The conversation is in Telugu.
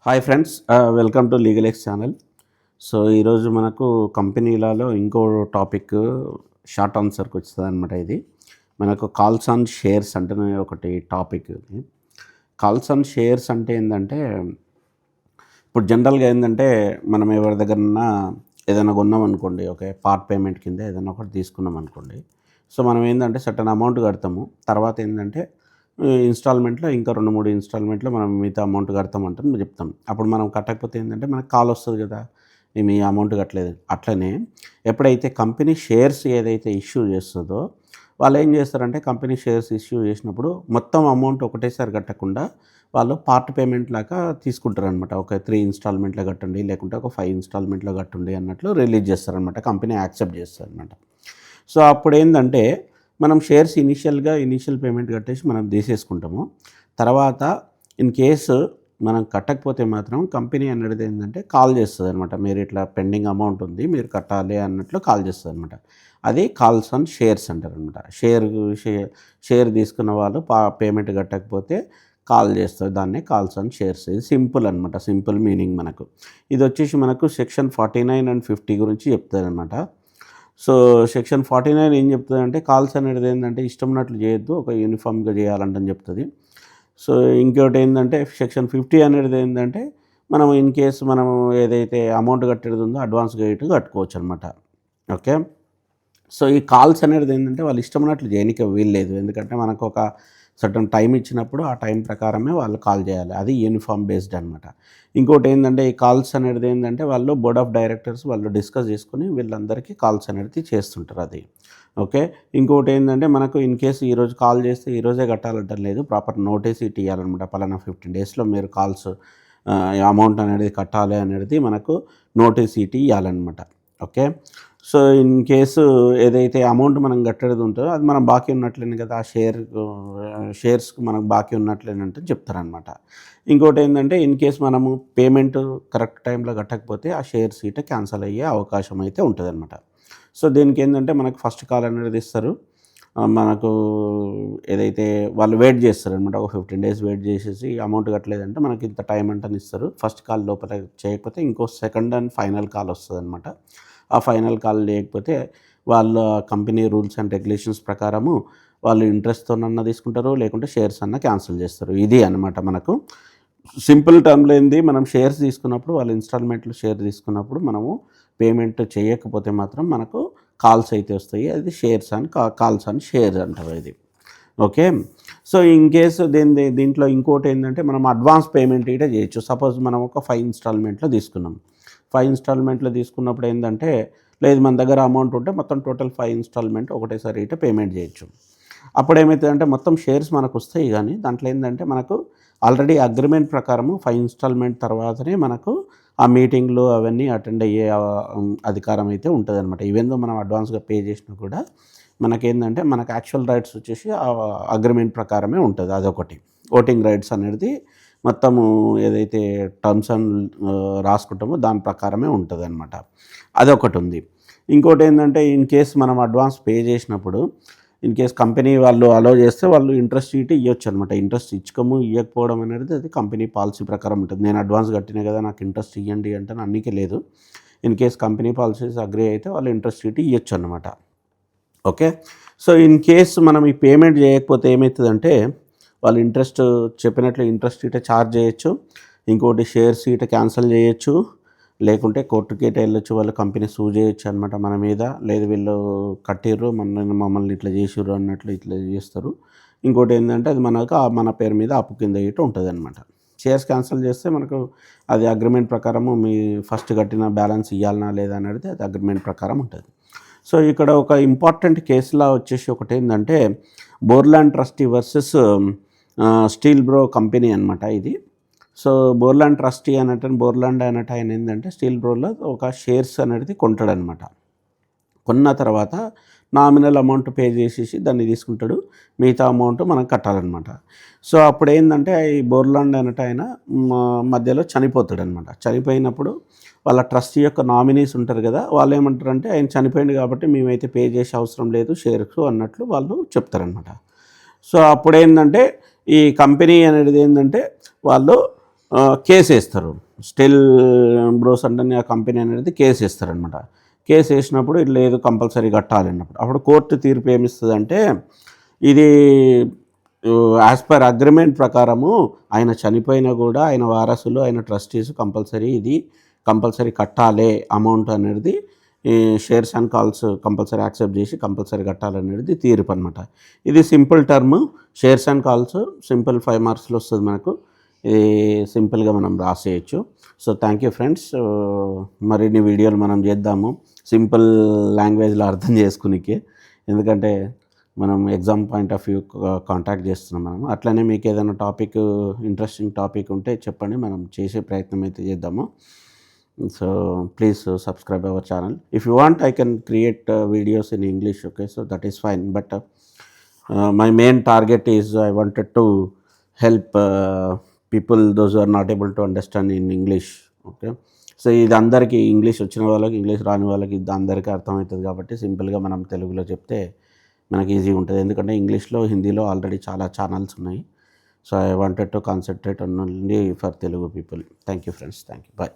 Hi friends, welcome to legal X channel. So ఈరోజు మనకు కంపెనీలలో ఇంకో టాపిక్ షార్ట్ ఆన్సర్కి వచ్చింది అనమాట. ఇది మనకు కాల్స్ ఆన్ షేర్స్ అంటే ఒకటి టాపిక్. ఇది కాల్స్ ఆన్ షేర్స్ అంటే ఏంటంటే, ఇప్పుడు జనరల్గా ఏంటంటే మనం ఎవరి దగ్గరన్నా ఏదైనా కొన్నాం అనుకోండి, ఓకే, పార్ట్ పేమెంట్ కింద ఏదైనా ఒకటి తీసుకున్నాం అనుకోండి. సో మనం ఏంటంటే సర్టన్ అమౌంట్ కడతాము. తర్వాత ఏంటంటే ఇన్స్టాల్మెంట్లో ఇంకా 2-3 ఇన్స్టాల్మెంట్లో మనం మిగతా అమౌంట్ కడతామంటాం చెప్తాం. అప్పుడు మనం కట్టకపోతే ఏంటంటే మనకు కాల్ వస్తుంది కదా, మీ అమౌంట్ కట్టలేదు. అట్లనే ఎప్పుడైతే కంపెనీ షేర్స్ ఏదైతే ఇష్యూ చేస్తుందో వాళ్ళు ఏం చేస్తారంటే, కంపెనీ షేర్స్ ఇష్యూ చేసినప్పుడు మొత్తం అమౌంట్ ఒకటేసారి కట్టకుండా వాళ్ళు పార్ట్ పేమెంట్ లాగా తీసుకుంటారనమాట. ఒక 3 ఇన్స్టాల్మెంట్లో కట్టండి, లేకుంటే ఒక 5 ఇన్స్టాల్మెంట్లో కట్టండి అన్నట్లు రిలీజ్ చేస్తారనమాట. కంపెనీ యాక్సెప్ట్ చేస్తారనమాట. సో అప్పుడు ఏంటంటే మనం షేర్స్ ఇనీషియల్ పేమెంట్ కట్టేసి మనం తీసేసుకుంటాము. తర్వాత ఇన్ కేసు మనం కట్టకపోతే మాత్రం కంపెనీ అనేది ఏంటంటే కాల్ చేస్తుంది అనమాట. మీరు ఇట్లా పెండింగ్ అమౌంట్ ఉంది, మీరు కట్టాలి అన్నట్లు కాల్ చేస్తుంది అనమాట. అది కాల్స్ ఆన్ షేర్స్ అంటారు అనమాట. షేర్ తీసుకున్న వాళ్ళు పేమెంట్ కట్టకపోతే కాల్ చేస్తారు. దాన్నే కాల్స్ ఆన్ షేర్స్. ఇది సింపుల్ అనమాట. సింపుల్ మీనింగ్ మనకు ఇది వచ్చేసి మనకు సెక్షన్ 49 and 50 గురించి చెప్తుంది అనమాట. సో సెక్షన్ 49 ఏం చెప్తుందంటే, కాల్స్ అనేది ఏంటంటే ఇష్టం ఉన్నట్లు చేయొద్దు, ఒక యూనిఫామ్గా చేయాలంటని చెప్తుంది. సో ఇంకోటి ఏంటంటే సెక్షన్ 50 అనేది ఏంటంటే, మనం ఇన్ కేసు మనం ఏదైతే అమౌంట్ కట్టేది ఉందో అడ్వాన్స్గా ఇటు కట్టుకోవచ్చు అనమాట. ఓకే. సో ఈ కాల్స్ అనేది ఏంటంటే వాళ్ళు ఇష్టం ఉన్నట్లు చేయడానికి వీల్లేదు. ఎందుకంటే మనకు ఒక సర్టన్ టైం ఇచ్చినప్పుడు ఆ టైం ప్రకారమే వాళ్ళు కాల్ చేయాలి. అది యూనిఫామ్ బేస్డ్ అనమాట. ఇంకోటి ఏంటంటే, ఈ కాల్స్ అనేది ఏంటంటే వాళ్ళు బోర్డ్ ఆఫ్ డైరెక్టర్స్ వాళ్ళు డిస్కస్ చేసుకుని వీళ్ళందరికీ కాల్స్ అనేది చేస్తుంటారు. అది ఓకే. ఇంకోటి ఏంటంటే, మనకు ఇన్ కేసు ఈరోజు కాల్ చేస్తే ఈరోజే కట్టాలంటే లేదు, ప్రాపర్ నోటీస్ ఇట్ ఇవ్వాలన్నమాట. పలానా 15 డేస్లో మీరు కాల్స్ అమౌంట్ అనేది కట్టాలి అనేది మనకు నోటీస్ ఇట్ ఇవ్వాలన్నమాట. ఓకే. సో ఇన్ కేసు ఏదైతే అమౌంట్ మనం కట్టేది ఉంటుందో అది మనం బాకీ ఉన్నట్లేనే కదా, ఆ షేర్స్కి మనకు బాకీ ఉన్నట్లేనంటే చెప్తారనమాట. ఇంకోటి ఏంటంటే, ఇన్ కేసు మనము పేమెంట్ కరెక్ట్ టైంలో కట్టకపోతే ఆ షేర్ సీట్ క్యాన్సిల్ అయ్యే అవకాశం అయితే ఉంటుందన్నమాట. సో దీనికి ఏంటంటే మనకు ఫస్ట్ కాల్ అనేది ఇస్తారు. మనకు ఏదైతే వాళ్ళు వెయిట్ చేస్తారనమాట. ఒక 15 days వెయిట్ చేసేసి అమౌంట్ కట్టలేదంటే మనకి ఇంత టైం అంటని ఇస్తారు. ఫస్ట్ కాల్ లోపల చేయకపోతే ఇంకో సెకండ్ అండ్ ఫైనల్ కాల్ వస్తుంది అనమాట. ఆ ఫైనల్ కాల్ లేకపోతే వాళ్ళ కంపెనీ రూల్స్ అండ్ రెగ్యులేషన్స్ ప్రకారము వాళ్ళు ఇంట్రెస్ట్తోనన్నా తీసుకుంటారు, లేకుంటే షేర్స్ అన్నా క్యాన్సిల్ చేస్తారు. ఇది అనమాట మనకు సింపుల్ టర్మ్లో ఏంది, మనం షేర్స్ తీసుకున్నప్పుడు వాళ్ళు ఇన్స్టాల్మెంట్లో షేర్ తీసుకున్నప్పుడు మనము పేమెంట్ చేయకపోతే మాత్రం మనకు కాల్స్ అయితే వస్తాయి. అది షేర్స్ అని కాల్స్ అని షేర్ అంటారు ఇది. ఓకే. సో ఇన్ కేసు దీంట్లో ఇంకోటి ఏంటంటే, మనం అడ్వాన్స్ పేమెంట్ ఇటే చేయొచ్చు. సపోజ్ మనం ఒక 5 ఇన్స్టాల్మెంట్లో తీసుకున్నాం. 5 ఇన్స్టాల్మెంట్లో తీసుకున్నప్పుడు ఏంటంటే, లేదు మన దగ్గర అమౌంట్ ఉంటే మొత్తం టోటల్ 5 ఇన్స్టాల్మెంట్ ఒకటేసారి ఇటే పేమెంట్ చేయొచ్చు. అప్పుడు ఏమవుతుందంటే మొత్తం షేర్స్ మనకు వస్తాయి, కానీ దాంట్లో ఏంటంటే మనకు ఆల్రెడీ అగ్రిమెంట్ ప్రకారము 5 ఇన్స్టాల్మెంట్ తర్వాతనే మనకు ఆ మీటింగ్లు అవన్నీ అటెండ్ అయ్యే అధికారం అయితే ఉంటుంది అనమాట. ఈవెందో మనం అడ్వాన్స్గా పే చేసినా కూడా మనకేంటంటే మనకు యాక్చువల్ రైట్స్ వచ్చేసి ఆ అగ్రిమెంట్ ప్రకారమే ఉంటుంది. అదొకటి. ఓటింగ్ రైట్స్ అనేది మొత్తము ఏదైతే టర్మ్స్ అండ్ రాసుకుంటామో దాని ప్రకారమే ఉంటుంది అనమాట. అదొకటి ఉంది. ఇంకోటి ఏంటంటే, ఇన్ కేస్ మనం అడ్వాన్స్ పే చేసినప్పుడు ఇన్ కేస్ కంపెనీ వాళ్ళు అలో చేస్తే వాళ్ళు ఇంట్రెస్ట్ ఇవ్వచ్చు అనమాట. ఇంట్రెస్ట్ ఇవ్వకపోవడం అనేది అది కంపెనీ పాలసీ ప్రకారం ఉంటుంది. నేను అడ్వాన్స్ కట్టినా కదా, నాకు ఇంట్రెస్ట్ ఇవ్వండి అంటే అన్నికే లేదు. In case company policies agree అయితే వాళ్ళు ఇంట్రెస్ట్ ఇవ్వచ్చు అనమాట. ఓకే. సో ఇన్ కేస్ మనం ఈ పేమెంట్ చేయకపోతే ఏమవుతుందంటే, వాళ్ళు ఇంట్రెస్ట్ చెప్పినట్లు ఇంట్రెస్ట్ ఇట ఛార్జ్ చేయొచ్చు. ఇంకోటి షేర్స్ ఇట క్యాన్సిల్ చేయొచ్చు, లేకుంటే కోర్టుకి ఇట వెళ్ళొచ్చు. వాళ్ళు కంపెనీ సూ చేయొచ్చు అనమాట మన మీద. లేదు వీళ్ళు కట్టిర్రు మమ్మల్ని ఇట్లా చేసిర్రు అన్నట్లు ఇట్లా చేస్తారు. ఇంకోటి ఏంటంటే, అది మనకు మన పేరు మీద అప్పు కింద ఇట ఉంటుంది అనమాట. షేర్స్ క్యాన్సిల్ చేస్తే మనకు అది అగ్రిమెంట్ ప్రకారము మీ ఫస్ట్ కట్టిన బ్యాలెన్స్ ఇవ్వాలనా లేదా అనేది అది అగ్రిమెంట్ ప్రకారం ఉంటుంది. సో ఇక్కడ ఒక ఇంపార్టెంట్ కేసులా వచ్చేసి ఒకటి ఏంటంటే, Borland trustee versus steel bro company అనమాట ఇది. సో బోర్లాండ్ ట్రస్టీ బోర్లాండ్ అన్నట్టు ఆయన ఏంటంటే స్టీల్ బ్రోలో ఒక షేర్స్ అనేది కొంటాడనమాట. కొన్న తర్వాత నామినల్ అమౌంట్ పే చేసేసి దాన్ని తీసుకుంటాడు, మిగతా అమౌంట్ మనం కట్టాలన్నమాట. సో అప్పుడు ఏంటంటే ఈ బోర్లాండ్ అన్నట్టు ఆయన మధ్యలో చనిపోతాడు అనమాట. చనిపోయినప్పుడు వాళ్ళ ట్రస్టీ యొక్క నామినీస్ ఉంటారు కదా, వాళ్ళు ఏమంటారంటే ఆయన చనిపోయింది కాబట్టి మేమైతే పే చేసే అవసరం లేదు షేర్స్ అన్నట్లు వాళ్ళు చెప్తారనమాట. సో అప్పుడు ఏంటంటే ఈ కంపెనీ అనేది ఏంటంటే వాళ్ళు కేసు వేస్తారు. స్టిల్ బ్రోస్ అంటే ఆ కంపెనీ అనేది కేసు వేస్తారనమాట. కేసు వేసినప్పుడు ఇది లేదు కంపల్సరీ కట్టాలి అన్నప్పుడు అప్పుడు కోర్టు తీర్పు ఏమిస్తుందంటే ఇది యాజ్ పర్ అగ్రిమెంట్ ప్రకారము ఆయన చనిపోయినా కూడా ఆయన వారసులు ఆయన ట్రస్టీస్ కంపల్సరీ కట్టాలి అమౌంట్ అనేది ఈ shares and calls compulsory accept చేసి కంపల్సరీ కట్టాలనేది తీర్పు అనమాట. ఇది simple term. Shares and calls simple 5 మార్క్స్లో వస్తుంది మనకు. ఇది సింపుల్గా మనం రాసేయచ్చు. So thank you friends. మరిన్ని వీడియోలు మనం చేద్దాము సింపుల్ లాంగ్వేజ్లో అర్థం చేసుకునేకి, ఎందుకంటే మనం exam point of view contact చేస్తున్నాం మనం. అట్లనే మీకు ఏదైనా ఇంట్రెస్టింగ్ టాపిక్ ఉంటే చెప్పండి, మనం చేసే ప్రయత్నం అయితే చేద్దాము. So please subscribe our channel. If you want, I can create videos in English, okay, so that is fine, but my main target is I wanted to help people those who are not able to understand in English, okay. So ఇది అందరికీ ఇంగ్లీష్ వచ్చిన వాళ్ళకి, ఇంగ్లీష్ రాని వాళ్ళకి ఇది అందరికీ అర్థమవుతుంది కాబట్టి సింపుల్గా మనం తెలుగులో చెప్తే మనకి ఈజీగా ఉంటుంది. ఎందుకంటే ఇంగ్లీష్లో, హిందీలో ఆల్రెడీ చాలా ఛానల్స్ ఉన్నాయి. So I wanted to concentrate only for Telugu people. Thank you friends. Thank you. Bye.